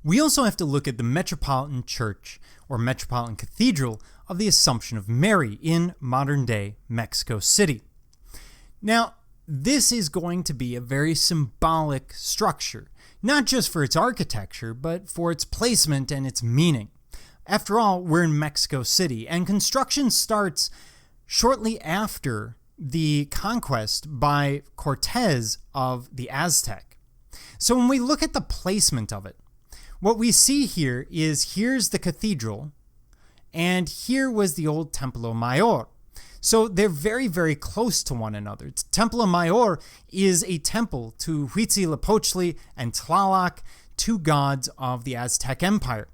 We also have to look at the Metropolitan Church or Metropolitan Cathedral of the Assumption of Mary in modern-day Mexico City. Now, this is going to be a very symbolic structure, not just for its architecture, but for its placement and its meaning. After all, we're in Mexico City, and construction starts shortly after the conquest by Cortez of the Aztec. So when we look at the placement of it, what we see here is here's the cathedral, and here was the old Templo Mayor. So they're very, very close to one another. Templo Mayor is a temple to Huitzilopochtli and Tlaloc, two gods of the Aztec Empire.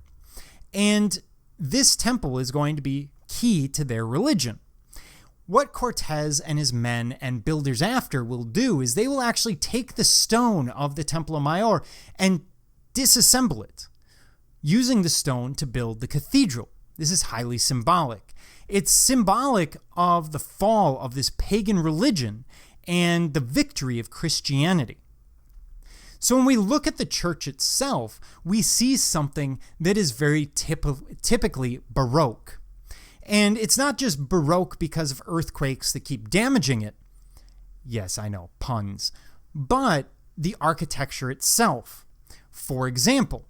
And this temple is going to be key to their religion. What Cortez and his men and builders after will do is they will actually take the stone of the Templo Mayor and disassemble it, using the stone to build the cathedral. This is highly symbolic. It's symbolic of the fall of this pagan religion and the victory of Christianity. So when we look at the church itself, we see something that is very typically Baroque. And it's not just Baroque because of earthquakes that keep damaging it. Yes, I know, puns. But the architecture itself. For example,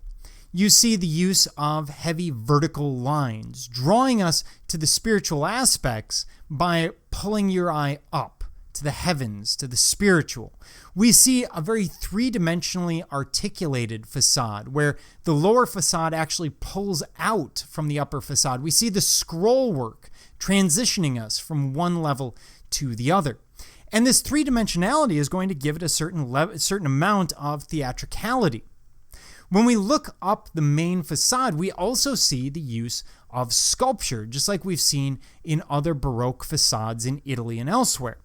you see the use of heavy vertical lines, drawing us to the spiritual aspects by pulling your eye up to the heavens, to the spiritual. We see a very three-dimensionally articulated facade where the lower facade actually pulls out from the upper facade. We see the scroll work transitioning us from one level to the other. And this three-dimensionality is going to give it a certain amount of theatricality. When we look up the main facade, we also see the use of sculpture, just like we've seen in other Baroque facades in Italy and elsewhere.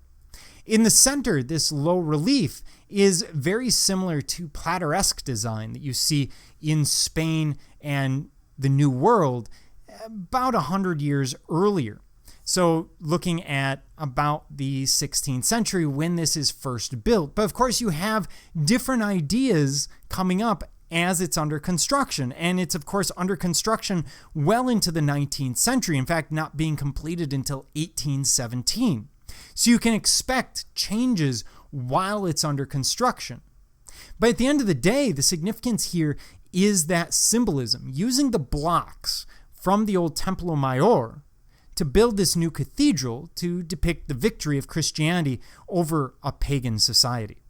In the center, this low relief is very similar to plateresque design that you see in Spain and the New World about 100 years earlier. So looking at about the 16th century when this is first built. But of course, you have different ideas coming up as it's under construction. And it's, of course, under construction well into the 19th century. In fact, not being completed until 1817. So you can expect changes while it's under construction. But at the end of the day, the significance here is that symbolism, using the blocks from the old Templo Mayor to build this new cathedral to depict the victory of Christianity over a pagan society.